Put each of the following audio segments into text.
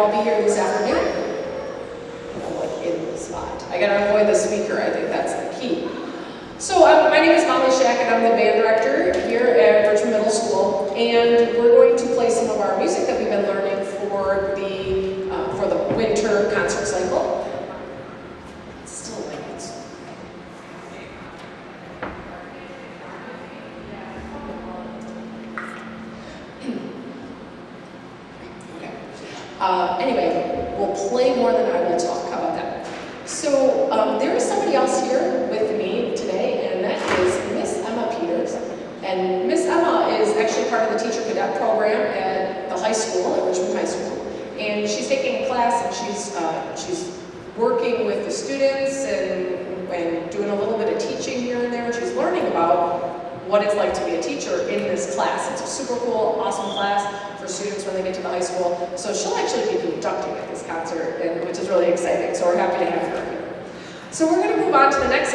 all be here this afternoon. Like in the spot. I gotta avoid the speaker, I think that's the key. So my name is Molly Shack and I'm the band director here at Richmond Middle School, and we're going to play some of our music that we've been learning for the winter concert cycle. Still like it's anyway, we'll play more than I will talk. How about that? So there is somebody else here with me today, and that is Miss Emma Peters. And Miss Emma is actually part of the teacher cadet program at the high school, at Richmond High School. And she's taking a class, and she's working with the students and doing a little bit of teaching here and there. And she's learning about what it's like to be a teacher in this class. It's a super cool, awesome class for students when they get to the high school. So she'll actually be conducting at this concert, which is really exciting. So we're happy to have her here. So we're going to move on to the next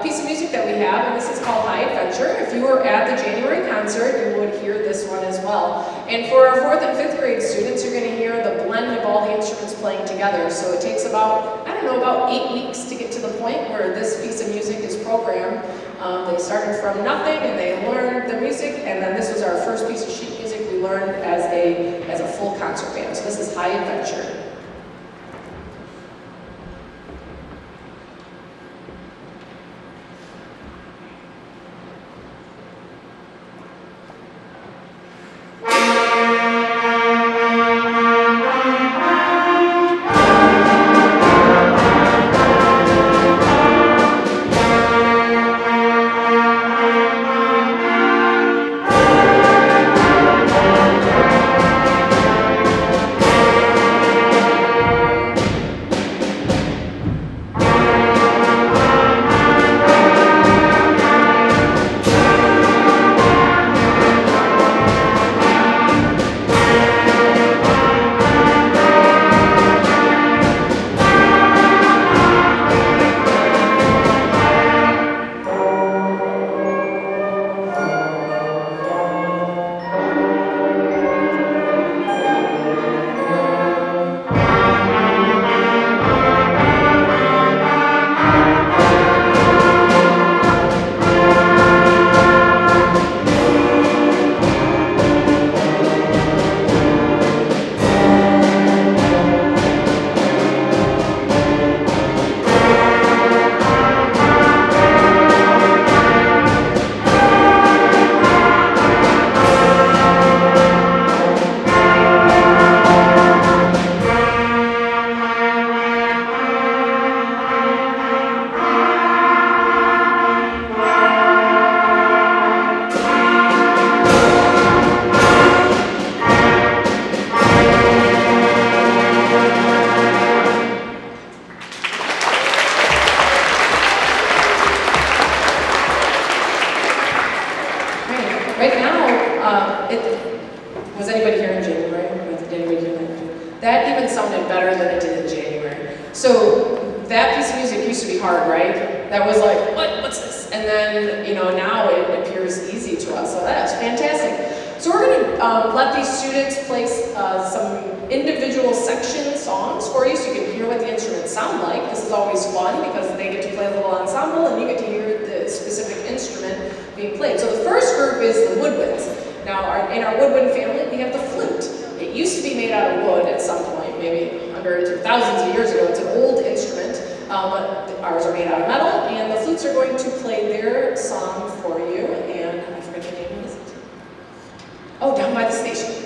piece of music that we have, and this is called High Adventure. If you were at the January concert, you would hear this one as well. And for our 4th and 5th grade students, you're going to hear the blend of all the instruments playing together. So it takes about 8 weeks to get to the point where this piece of music is programmed. They started from nothing and they learned the music, and then this was our first piece of sheet music we learned as a full concert band. So this is High Adventure. Was anybody here in January? Anybody here in January? That even sounded better than it did in January. So that piece of music used to be hard, right? That was like, what's this? And then, now it appears easy to us. So that's fantastic. So we're going to let these students play some individual section songs for you so you can hear what the instruments sound like. This is always fun because they get to play a little ensemble and you get to hear the specific instrument being played. So the first group is the woodwinds. Now, in our woodwind family, we have the flute. It used to be made out of wood at some point, maybe thousands of years ago. It's an old instrument, but ours are made out of metal, and the flutes are going to play their song for you, and I forget the name, what is it? Oh, Down by the Station.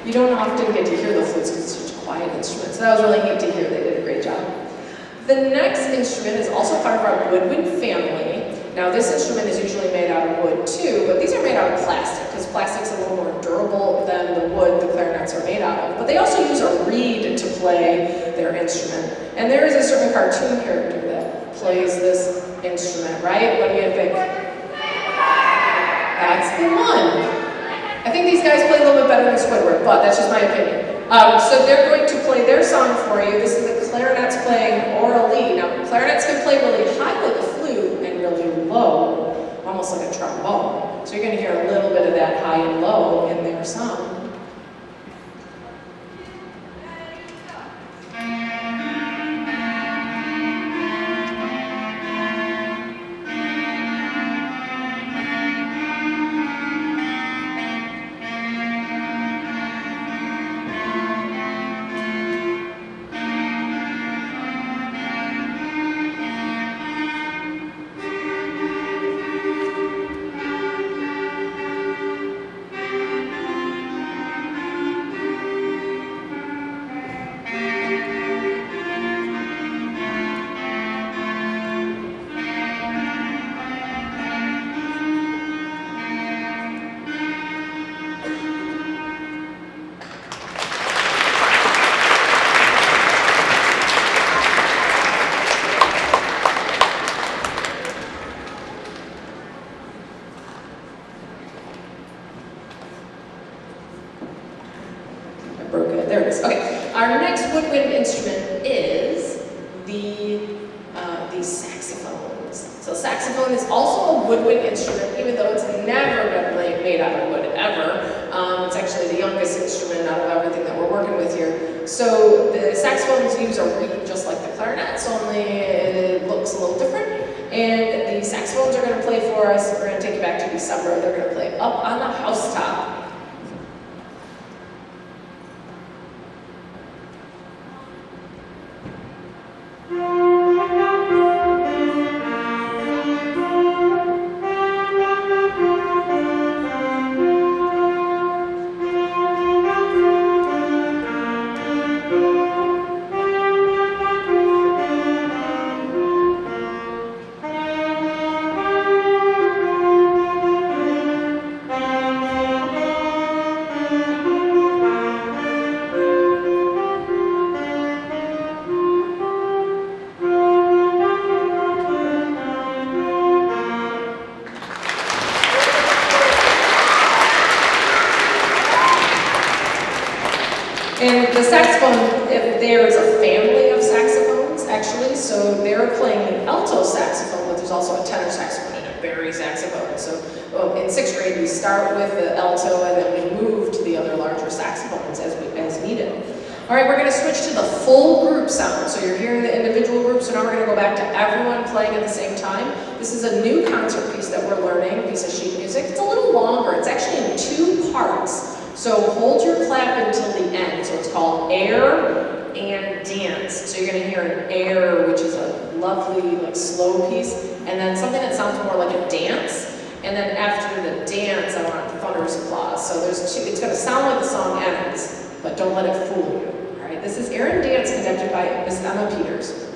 You don't often get to hear the flutes because it's such a quiet instrument, so that was really neat to hear. They did a great job. The next instrument is also part of our woodwind family. Now this instrument is usually made out of wood too, but these are made out of plastic because plastic's a little more And there is a certain cartoon character that plays this instrument, right? What do you think? That's the one. I think these guys play a little bit better than Squidward, but that's just my opinion. So they're going to play their song for you. This is the clarinets playing orally. Now, clarinets can play really high like a flute and really low, almost like a trombone. So you're going to hear a little bit of that high and low in their song. There it is. Okay, our next woodwind instrument is the saxophones. So saxophone is also a woodwind instrument, even though it's never been made out of wood, ever. It's actually the youngest instrument out of everything that we're working with here. So the saxophones use a reed just like the clarinets, only it looks a little different. And the saxophones are going to play for us. We're going to take you back to December. They're going to play Up on the Housetop. And the saxophone, there's a family of saxophones, actually, so they're playing an alto saxophone, but there's also a tenor saxophone and a baritone saxophone. So in 6th grade, we start with the alto, and then we move to the other larger saxophones as needed. All right, we're going to switch to the full group sound. So you're hearing the individual group, so now we're going to go back to everyone playing at the same time. This is a new concert piece that we're learning, a piece of sheet music. It's a little longer. It's actually in 2 parts. So hold your clap until the end. So it's called Air and Dance. So you're going to hear an air, which is a lovely, like, slow piece, and then something that sounds more like a dance. And then after the dance, I want thunderous applause. So there's 2. It's going to sound like the song ends, but don't let it fool you. All right. This is Air and Dance, conducted by Miss Emma Peters.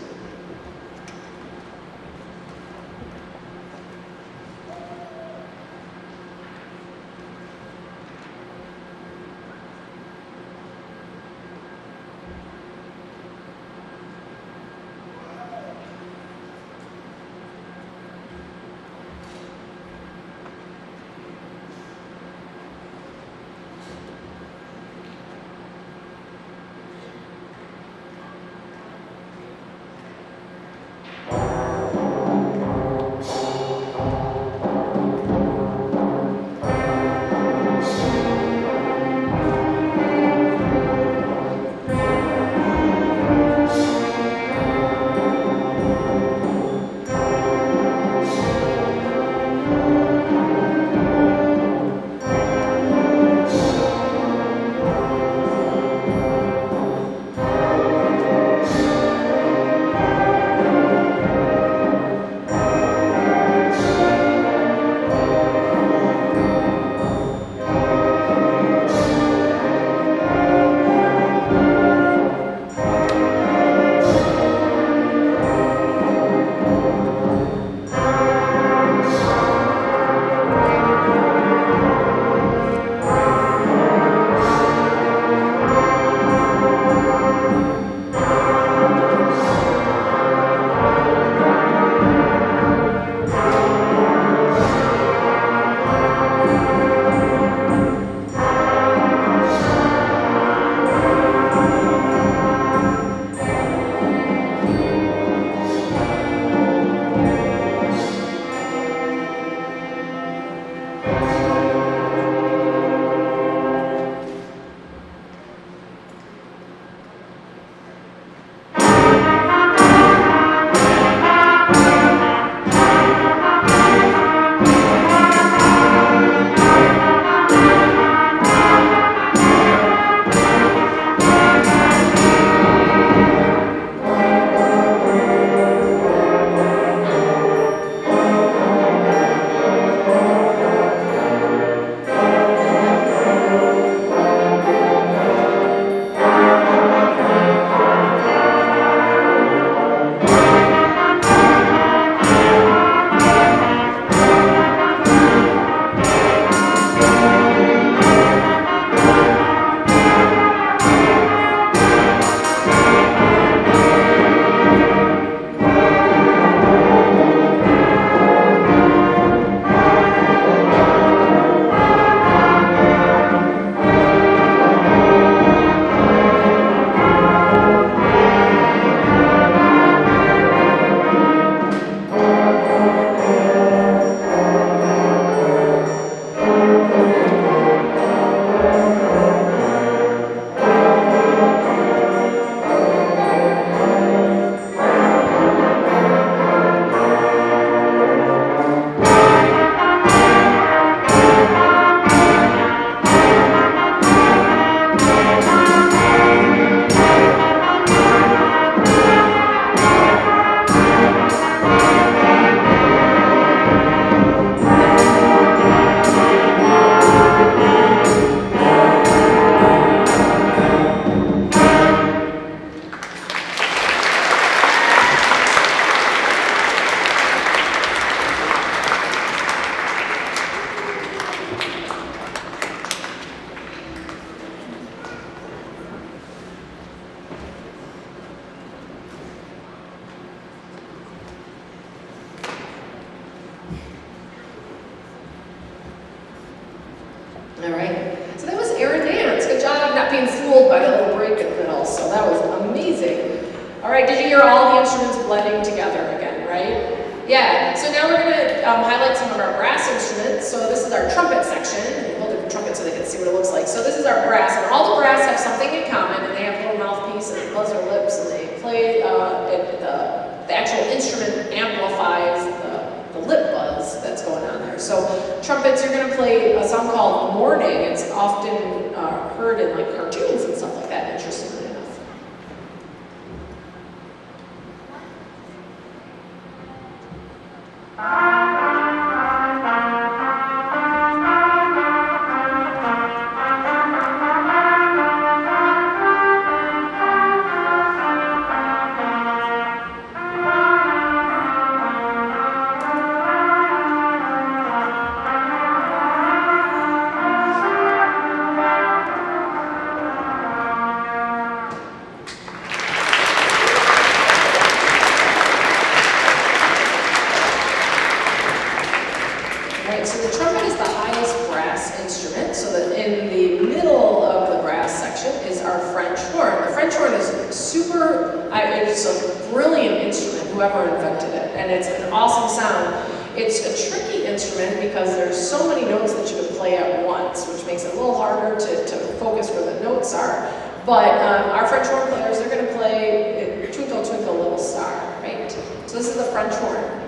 All right, so that was air dance. Good job not being fooled by the little break in the middle. So that was amazing. All right, did you hear all the instruments blending together again, right? Yeah, so now we're going to highlight some of our brass instruments. So this is our trumpet section. Hold the trumpet so they can see what it looks like. So this is our brass, and all the brass have something in common, and they have a little mouthpiece and buzzer lips, and they play, the actual instrument amplifies the lip buzz that's going on there. So trumpets, you're going to play a song called Morning. It's often heard in like cartoons and stuff like that, interestingly enough. So the trumpet is the highest brass instrument, so that in the middle of the brass section is our French horn. The French horn is it's a brilliant instrument, whoever invented it, and it's an awesome sound. It's a tricky instrument because there's so many notes that you can play at once, which makes it a little harder to focus where the notes are. But our French horn players, they're going to play Twinkle, Twinkle, Little Star, right? So this is the French horn.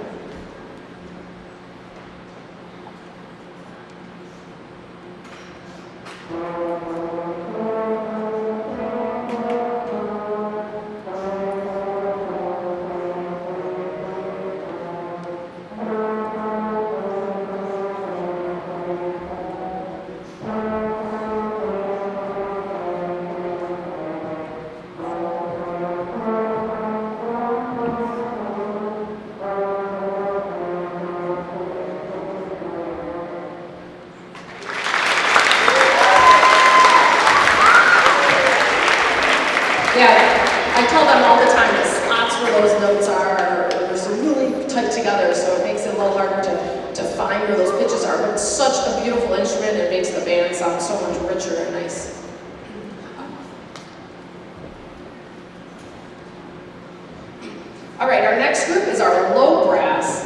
Yeah, I tell them all the time the slots where those notes are really tight together, so it makes it a little harder to find where those pitches are. But it's such a beautiful instrument, it makes the band sound so much richer and nice. All right, our next group is our low brass.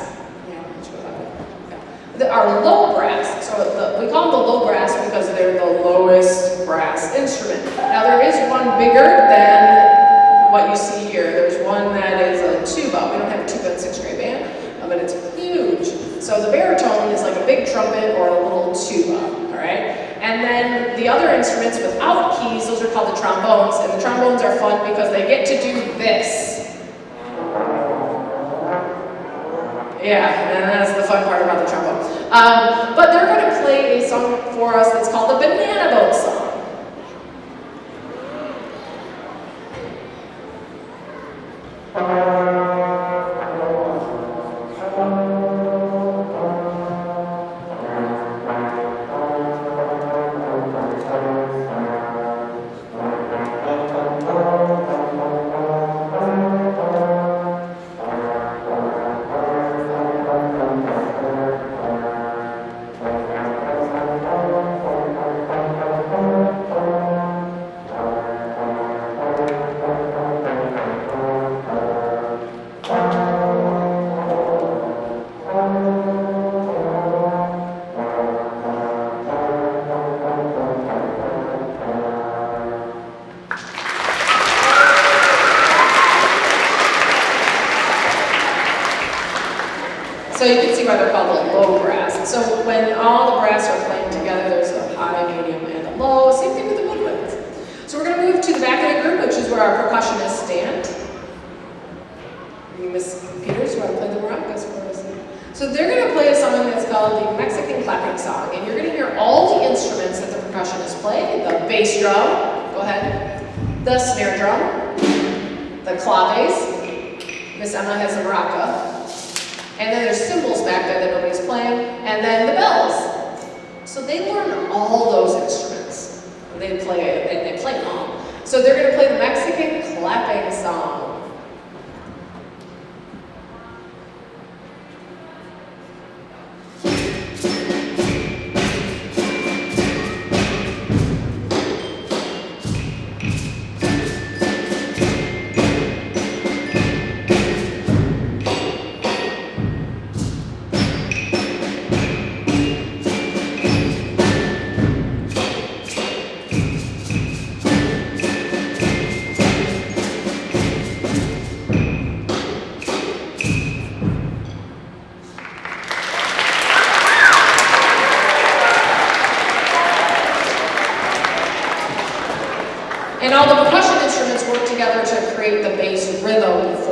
Our low brass, so we call them the low brass because they're the lowest brass instrument. Now there is one bigger than what you see here. There's one that is a tuba. We don't have a tuba in 6th grade band, but it's huge. So the baritone is like a big trumpet or a little tuba, all right? And then the other instruments without keys, those are called the trombones, and the trombones are fun because they get to do this. Yeah, and that's the fun part about the trombone. But they're going to play a song for us that's called the Banana Boat Song. So you can see why they're called the low brass. So when all the brass are playing together, there's a high, medium, and a low. Same thing with the woodwinds. So we're going to move to the back of the group, which is where our percussionists stand. Miss Peters, you want to play the maracas for us? So they're going to play a song that's called the Mexican clapping song. And you're going to hear all the instruments that the percussionists play. The bass drum, go ahead. The snare drum. The claves. Miss Emma has the maraca. And then there's cymbals back there that nobody's playing, and then the bells. So they learn all those instruments. They play it, and they play them all. So they're going to play the Mexican clapping song.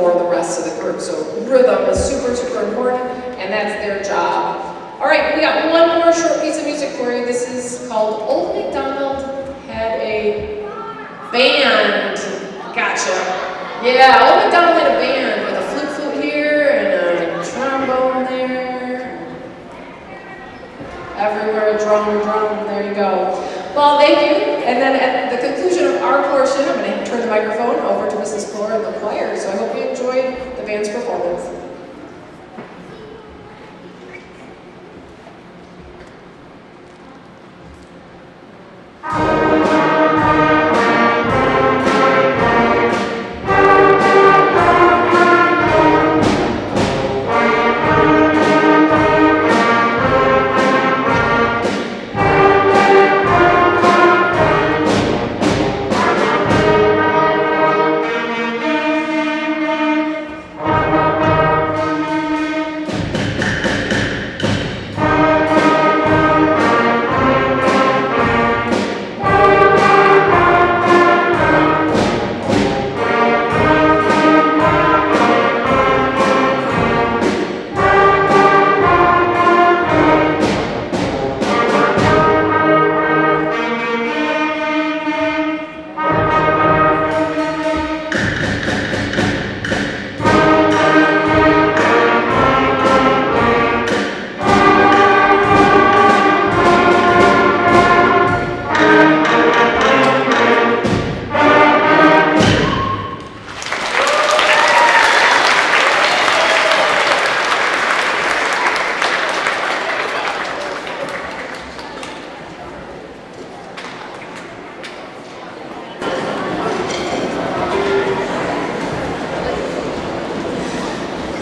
for the rest of the group. So rhythm is super, super important, and that's their job. All right, we got one more short piece of music for you. This is called Old MacDonald Had a Band. Gotcha. Yeah, Old MacDonald had a band with a flute here and a trombone there. Everywhere, drum, there you go. Well, thank you. And then at the conclusion of our portion, I'm going to turn the microphone over to Mrs. Clore and the choir. So I hope you enjoyed the band's performance.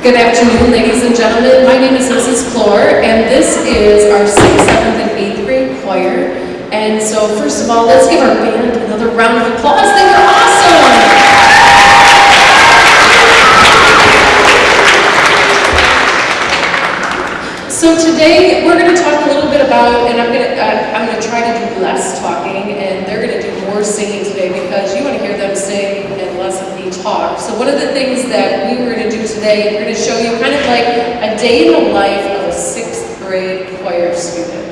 Good afternoon, ladies and gentlemen. My name is Mrs. Clore, and this is our 6th, 7th, and 8th grade choir. And so, first of all, let's give our band another round of applause. They were awesome! So today, we're going to talk a little bit about, and I'm going to try to do less talking, and they're going to do more singing today because you want to hear them sing and less of me talk. So one of the things that we were going to do today, we're going to show you kind of like a day in the life of a 6th grade choir student.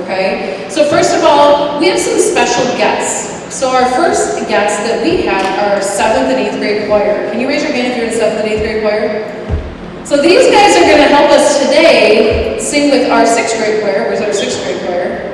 Okay? So first of all, we have some special guests. So our first guests that we have are 7th and 8th grade choir. Can you raise your hand if you're in 7th and 8th grade choir? So these guys are going to help us today sing with our 6th grade choir. Where's our 6th grade choir?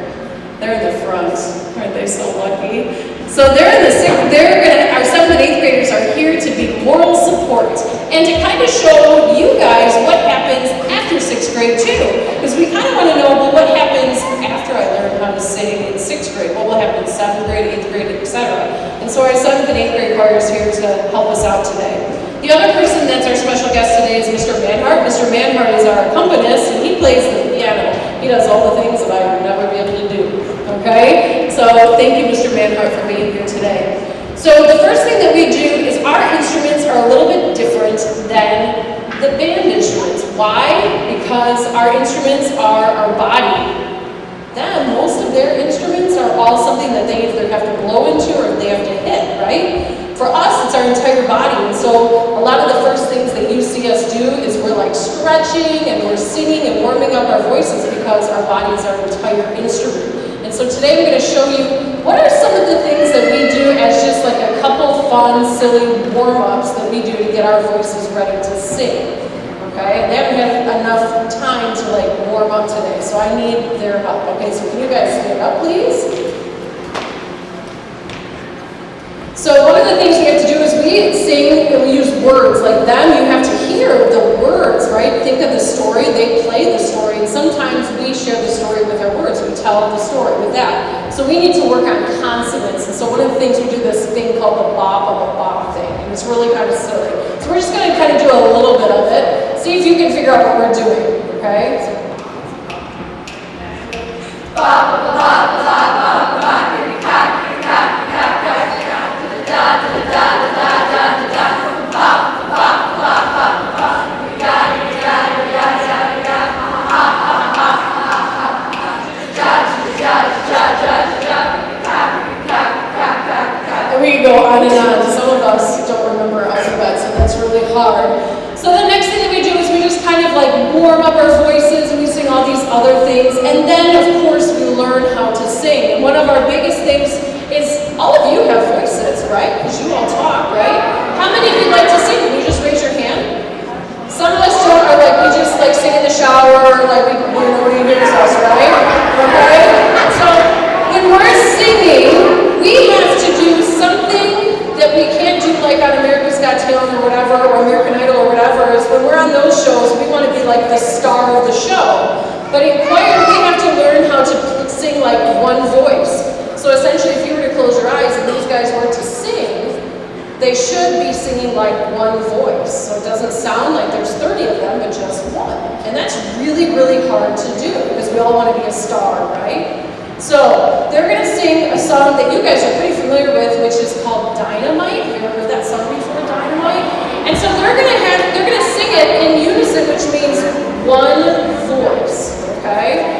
They're in the front. Aren't they so lucky? So they're in the 6th, our 7th and 8th graders are here to be moral support and to kind of show you guys what happens after 6th grade too. Because we kind of want to know, well, what happens after I learn how to sing in 6th grade? What will happen in 7th grade, 8th grade, etc. And so our 7th and 8th grade choir is here to help us out today. The other person that's our special guest today is Mr. Manhart. Mr. Manhart is our accompanist, and he plays the piano. He does all the things that I would never be able to do, okay? So thank you, Mr. Manhart, for being here today. So the first thing that we do is our instruments are a little bit different than the band instruments. Why? Because our instruments are our body. Most of their instruments are all something that they either have to blow into or they have to hit, right? For us, it's our entire body, and so a lot of the first things that you see us do is we're like stretching and we're singing and warming up our voices because our body is our entire instrument. And so today I'm going to show you what are some of the things that we do as just like a couple fun, silly warm-ups that we do to get our voices ready to sing. Okay, and they haven't had enough time to like warm up today, so I need their help. Okay, so can you guys stand up, please? So one of the things we have to do is we sing and we use words. Like them, you have to hear the words, right? Think of the story, they play the story, and sometimes we share the story with our words. We tell the story with that. So we need to work on consonants, and so one of the things we do this thing called the bop of a bop thing, and it's really kind of silly. So we're just going to kind of do a little bit of it. See if you can figure out what we're doing, okay? So, and we can go on and on. Some of us don't remember alphabet, so that's really really hard. So the next thing that we do is we just kind of like warm up our voices and we sing all these other things. And then of course we learn how to sing. And one of our biggest things is all of you have voices, right? Because you all talk, right? How many of you like to sing? Can you just raise your hand? Some of us don't, or like we just like sing in the shower, or like nobody hears us, right? Okay? So when we're singing, we have to do something that we can't do like on America's Got Talent or whatever, or American Idol or whatever, is when we're on those shows, we want to be like the star of the show. But in choir, we have to learn how to sing like one voice. So essentially, if you were to close your eyes and these guys were to sing, they should be singing like one voice. So it doesn't sound like there's 30 of them, but just one. And that's really, really hard to do because we all want to be a star, right? So they're going to sing a song that you guys are pretty familiar with, which is called Dynamite. Have you ever heard that song before, Dynamite? And so they're going to sing it in unison, which means one voice, okay?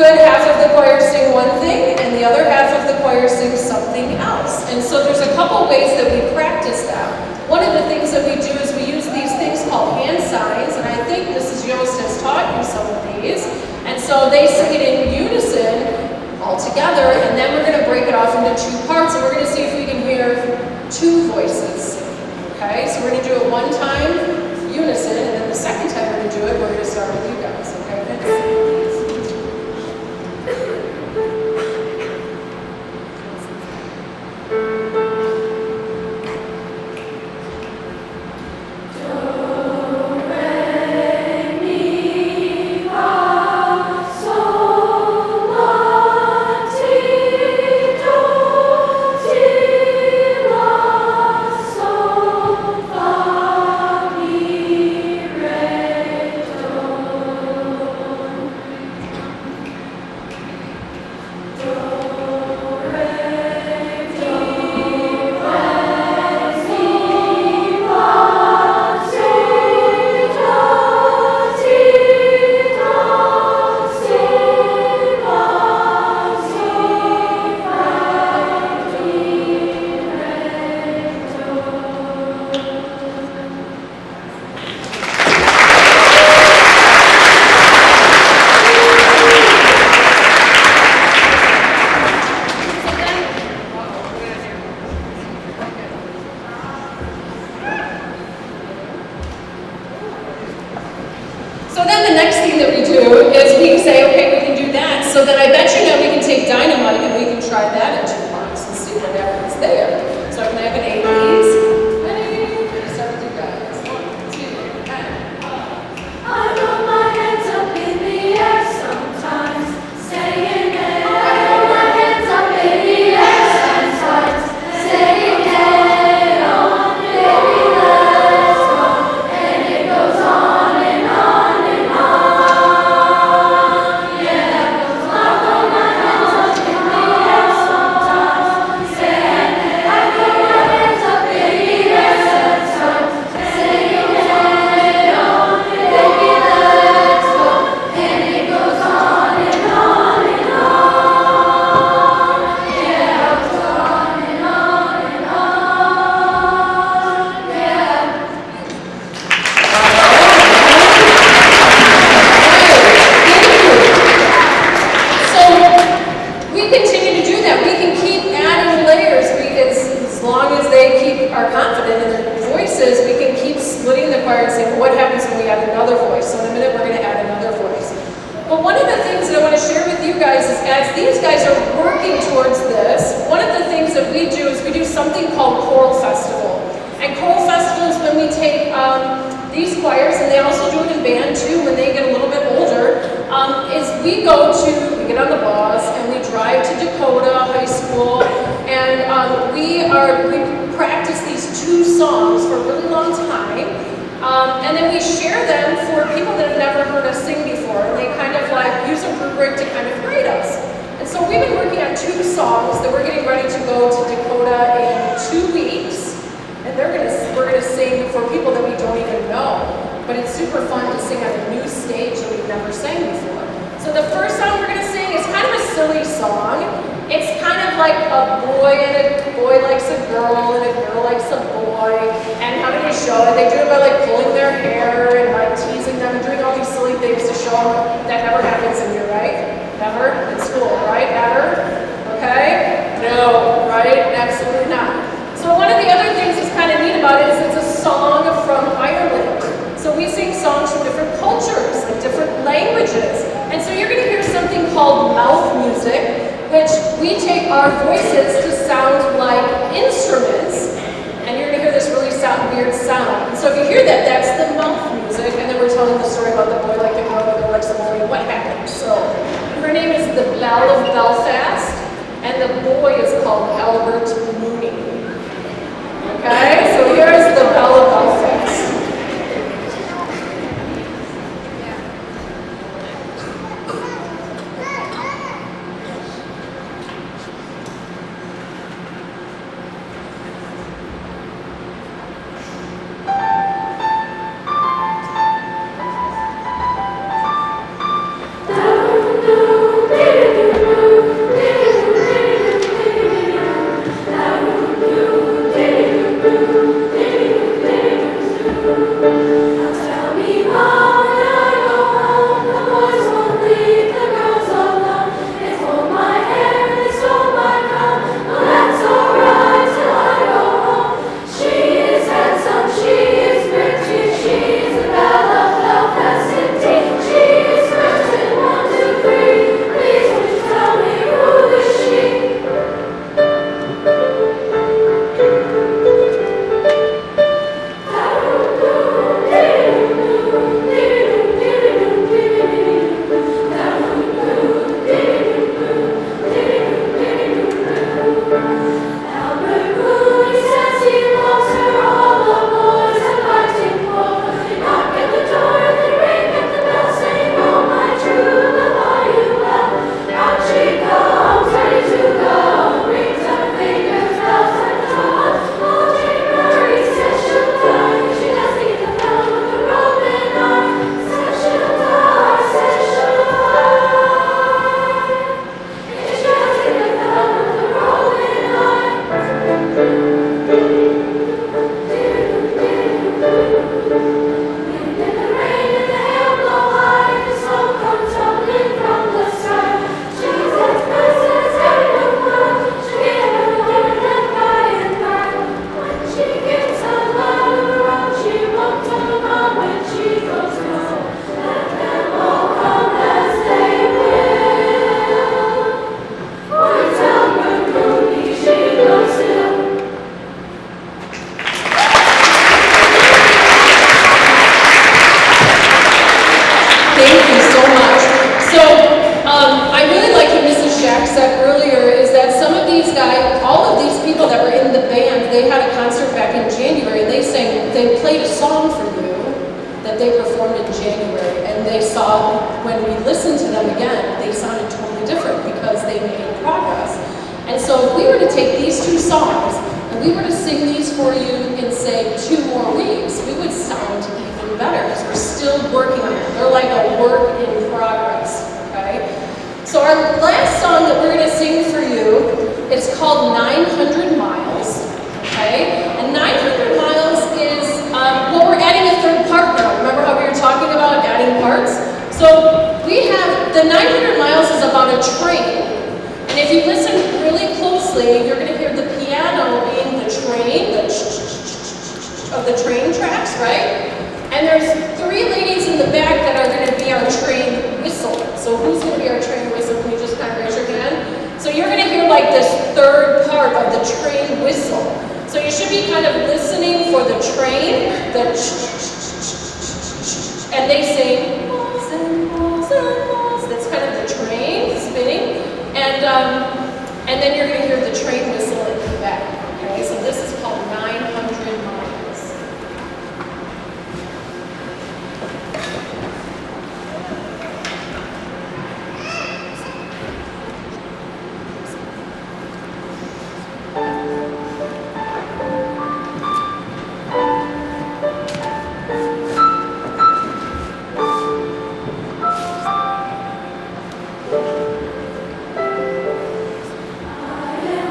Could half of the choir sing one thing and the other half of the choir sing something else? And so there's a couple ways that we practice that. One of the things that we do is we use these things called hand signs, and I think Mrs. Yost has taught you some of these. And so they sing it in unison all together, and then we're going to break it off into two parts, and we're going to see if we can hear two voices. Okay, so we're going to do it one time, unison, and then the second time we're going to do it, we're going to start with you guys. Okay, Vince? So then the next thing that we do is we say, okay, we can do that. So then I bet you know we can take Dynamite and we can try that in two parts and see what happens there. So can I have an A, please? Ready? Start with you guys. 1, 2, and I throw my hands up in the air sometimes, saying hey. I throw my hands up in the air sometimes, saying hey on, baby, let's go. And it goes on and on and on, yeah. I throw my hands up in the air sometimes, saying hey. as these guys are working towards this, one of the things that we do is we do something called Choral Festival. And Choral Festival is when we take these choirs, and they also do it in band too when they get a little bit older, is we get on the bus and we drive to Dakota High School, and we practice these 2 songs for a really long time, and then we share them for people that have never heard us sing before, and they kind of like use a rubric to kind of grade us. And so we've been working on 2 songs that we're getting ready to go to Dakota in 2 weeks. And we're gonna sing for people that we don't even know. But it's super fun to sing on a new stage that we've never sang before. So the first song we're gonna sing is kind of a silly song. It's kind of like a boy likes a girl and a girl likes a boy. And how do they show it? They do it by like pulling their hair and like teasing them and doing all these silly things to show them that never happens in here, right? Never? In school, right? Ever? Okay? No, right? Absolutely not. So one of the other things that's kind of neat about it is it's a song from Ireland. So we sing songs from different cultures, like different languages. And so you're going to hear something called mouth music, which we take our voices to sound like instruments. And you're going to hear this really weird sound. And so if you hear that, that's the mouth music. And then we're telling the story about the boy like the girl, the girl likes the boy, what happened. So her name is the Belle of Belfast, and the boy is called Albert Mooney. Okay, so here's the Belle of Belfast. So who's going to be our train whistle? Can you just kind of raise your and then you're going to hear the train whistle in the back. Okay, so this is called 900 miles.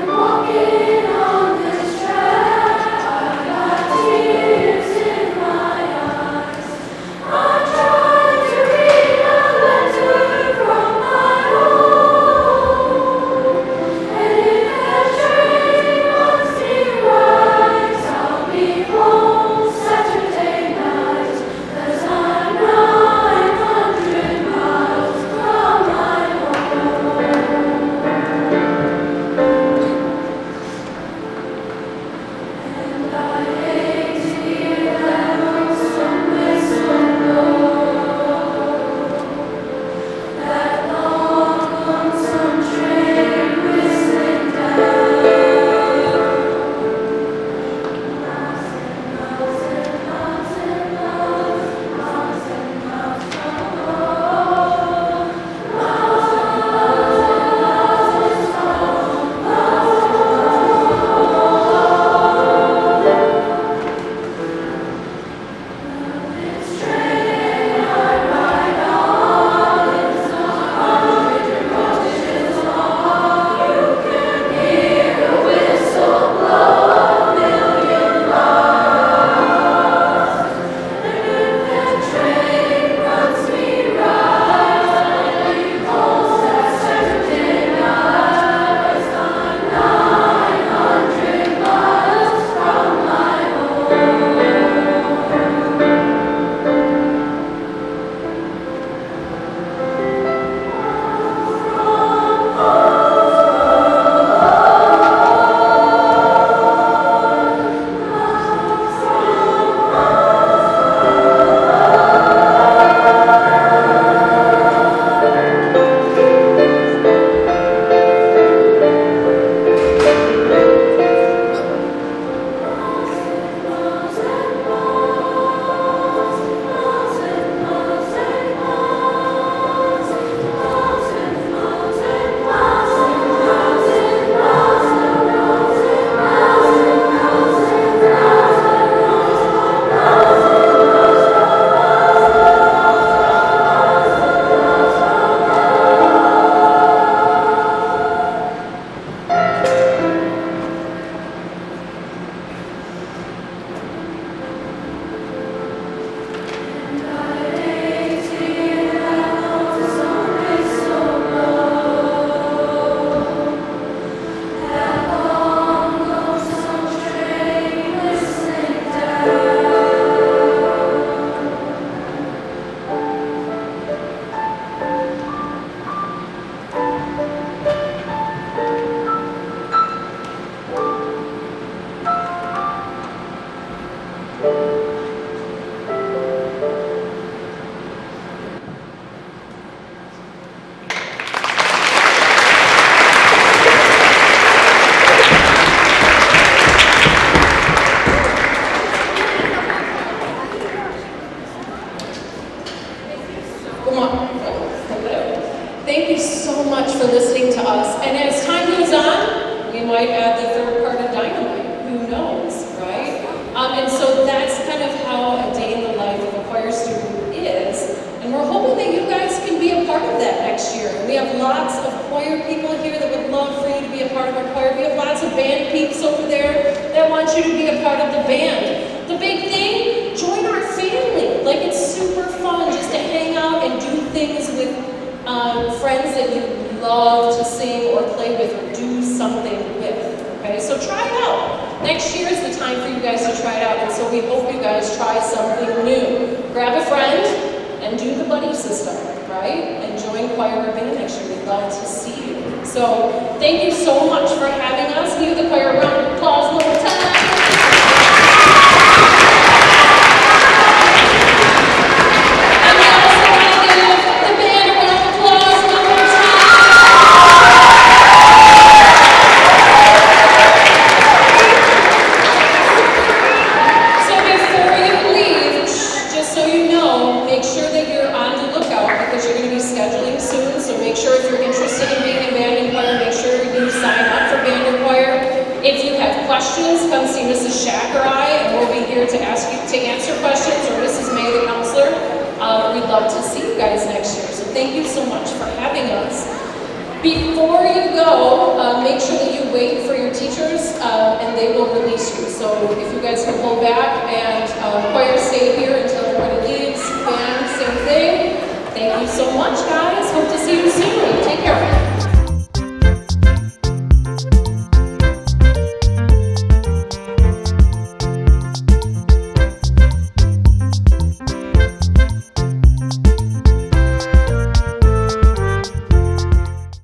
Walking on this track, I got tears in my eyes. I'm trying to read a letter from my home. And if that train wants me right, I'll be home Saturday night. 'Cause I'm 900 miles from my home. And I hate to hear that lonesome whistle blow, that long lonesome train whistling down. Miles and miles and miles and miles, miles and miles from home. Miles and miles and miles from this train I ride on is 100 miles long. You can hear the whistle blow a million miles. And if that train runs me right, I'll be home that Saturday night. 'Cause I'm 900 miles from my Come on. Hello. Thank you so much for listening to us. And as time goes on, we might add the third part of Dynamite. Who knows, right? And so that's kind of how a day in the life of a choir student is. And we're hoping that you guys can be a part of that next year. And we have lots of choir people here that would love for you to be a part of our choir. We have lots of band peeps over there that want you to be a part of the band. The big thing, join our family. Like, it's super fun just to hang out and do things with friends that you love to sing or play with or do something with. Okay, so try it out. Next year is the time for you guys to try it out, and so we hope you guys try something new. Grab a friend and do the buddy system, right? And join choir or band next year. We'd love to see you. So thank you so much for having us. Give the choir a round of applause one more time. And we also want to give the band a round of applause one more time. next year. So thank you so much for having us. Before you go, make sure that you wait for your teachers and they will release you. So if you guys can pull back and choir stay here until everybody leaves, band, same thing. Thank you so much, guys. Hope to see you soon.